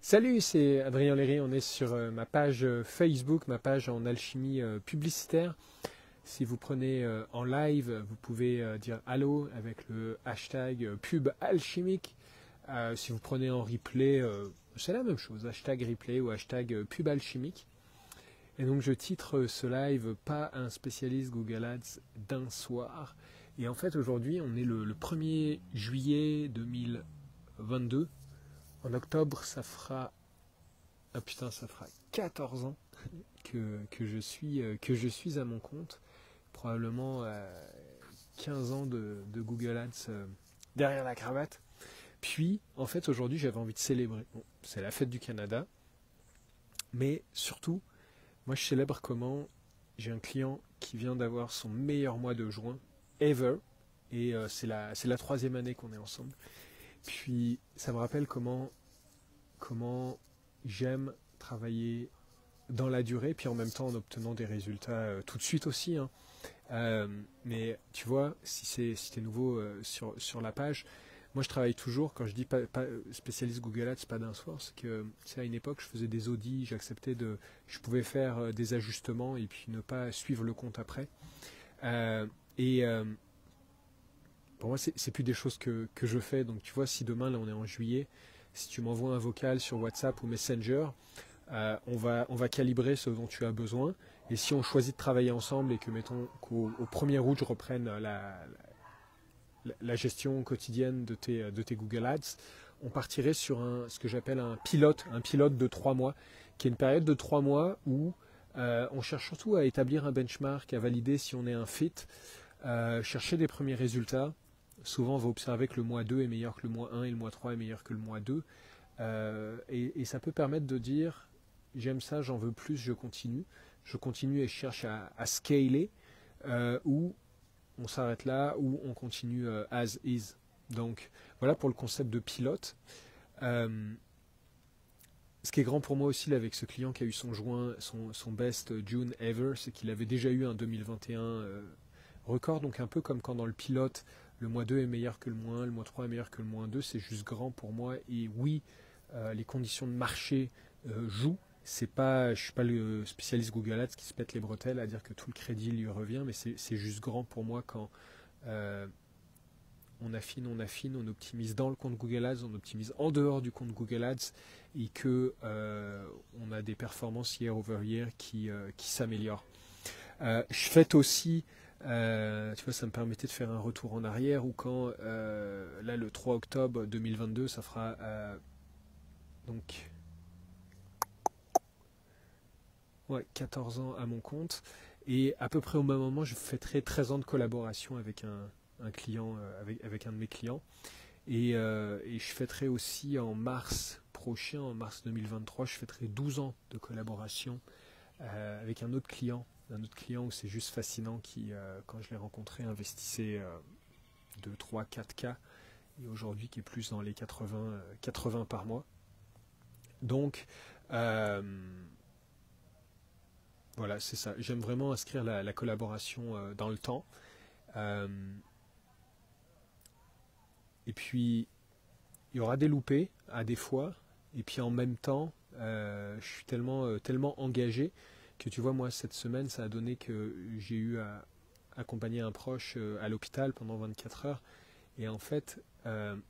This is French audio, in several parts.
Salut, c'est Adrien Léry, on est sur ma page Facebook, ma page en alchimie publicitaire. Si vous prenez en live, vous pouvez dire allô avec le hashtag pub alchimique. Si vous prenez en replay, c'est la même chose, hashtag replay ou hashtag pub alchimique. Et donc je titre ce live pas un spécialiste Google Ads d'un soir. Et en fait aujourd'hui on est le 1er juillet 2022. En octobre, ça fera 14 ans que je suis à mon compte. Probablement 15 ans de Google Ads derrière la cravate. Puis, en fait, aujourd'hui, j'avais envie de célébrer. Bon, c'est la fête du Canada. Mais surtout, moi, je célèbre comment j'ai un client qui vient d'avoir son meilleur mois de juin ever. Et c'est la 3e année qu'on est ensemble. Puis ça me rappelle comment j'aime travailler dans la durée, puis en même temps en obtenant des résultats tout de suite aussi. Hein. Mais tu vois, si t'es nouveau sur la page, moi je travaille toujours, quand je dis pas spécialiste Google Ads, pas d'un soir, c'est que à une époque je faisais des audits, je pouvais faire des ajustements et puis ne pas suivre le compte après. Pour moi, c'est plus des choses que je fais. Donc, tu vois, si demain, là, on est en juillet, si tu m'envoies un vocal sur WhatsApp ou Messenger, on va calibrer ce dont tu as besoin. Et si on choisit de travailler ensemble et que, mettons, qu'au 1er août, je reprenne la gestion quotidienne de tes Google Ads, on partirait sur ce que j'appelle un pilote de 3 mois, qui est une période de 3 mois où on cherche surtout à établir un benchmark, à valider si on est un fit, chercher des premiers résultats. Souvent, on va observer que le mois 2 est meilleur que le mois 1 et le mois 3 est meilleur que le mois 2. Et ça peut permettre de dire, j'aime ça, j'en veux plus, je continue. Je continue et je cherche à scaler, ou on s'arrête là, ou on continue as is. Donc, voilà pour le concept de pilote. Ce qui est grand pour moi aussi là, avec ce client qui a eu son best June ever, c'est qu'il avait déjà eu un 2021 record, donc un peu comme quand dans le pilote, le mois 2 est meilleur que le mois 1, le mois 3 est meilleur que le mois 2, c'est juste grand pour moi. Et oui, les conditions de marché jouent. Je ne suis pas le spécialiste Google Ads qui se pète les bretelles à dire que tout le crédit lui revient, mais c'est juste grand pour moi quand on affine, on optimise dans le compte Google Ads, on optimise en dehors du compte Google Ads et que on a des performances year over year qui s'améliorent. Je fête aussi, tu vois, ça me permettait de faire un retour en arrière où quand, là, le 3 octobre 2022, ça fera donc 14 ans à mon compte. Et à peu près au même moment, je fêterai 13 ans de collaboration avec un client, avec un de mes clients. Et je fêterai aussi en mars prochain, en mars 2023, je fêterai 12 ans de collaboration avec un autre client où c'est juste fascinant, qui, quand je l'ai rencontré, investissait 2, 3, 4K, et aujourd'hui qui est plus dans les 80 par mois. Donc, voilà, c'est ça. J'aime vraiment inscrire la collaboration dans le temps. Et puis, il y aura des loupés à des fois, et puis en même temps, je suis tellement engagé que tu vois, moi, cette semaine, ça a donné que j'ai eu à accompagner un proche à l'hôpital pendant 24 heures. Et en fait, il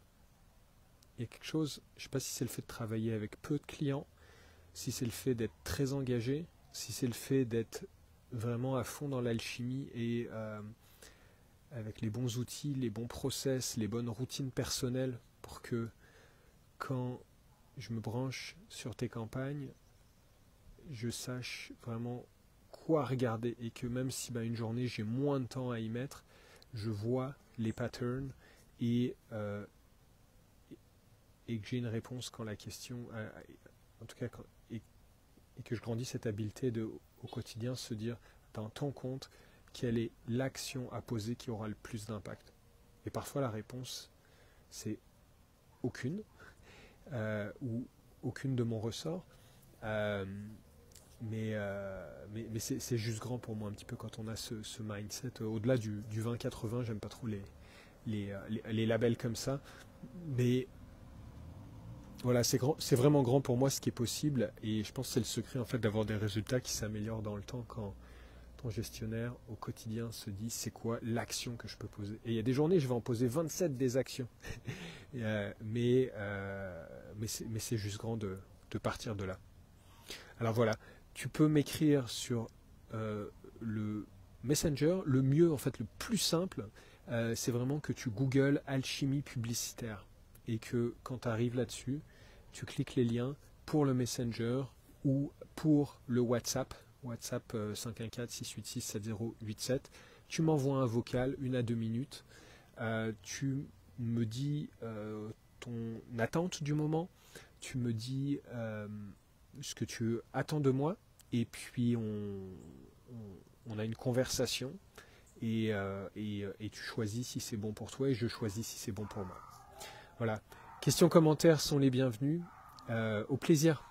y a quelque chose, je ne sais pas si c'est le fait de travailler avec peu de clients, si c'est le fait d'être très engagé, si c'est le fait d'être vraiment à fond dans l'alchimie et avec les bons outils, les bons process, les bonnes routines personnelles pour que quand je me branche sur tes campagnes, je sache vraiment quoi regarder et que même si une journée j'ai moins de temps à y mettre, je vois les patterns et que j'ai une réponse quand la question, en tout cas, et que je grandis cette habileté au quotidien se dire dans ton compte quelle est l'action à poser qui aura le plus d'impact. Et parfois la réponse c'est aucune, ou aucune de mon ressort. Mais c'est juste grand pour moi un petit peu quand on a ce mindset. Au-delà du 20-80, j'aime pas trop les labels comme ça. Mais Voilà, c'est vraiment grand pour moi ce qui est possible et je pense que c'est le secret en fait d'avoir des résultats qui s'améliorent dans le temps quand ton gestionnaire au quotidien se dit c'est quoi l'action que je peux poser. Et il y a des journées je vais en poser 27 des actions, mais c'est juste grand de partir de là. Alors voilà, tu peux m'écrire sur le Messenger. Le mieux, en fait, le plus simple, c'est vraiment que tu googles alchimie publicitaire et que quand tu arrives là-dessus, tu cliques les liens pour le Messenger ou pour le WhatsApp, WhatsApp 514-686-7087. Tu m'envoies un vocal, 1 à 2 minutes. Tu me dis ton attente du moment. Tu me dis ce que tu attends de moi et puis on a une conversation et tu choisis si c'est bon pour toi et je choisis si c'est bon pour moi. Voilà. Questions, commentaires sont les bienvenus. Au plaisir.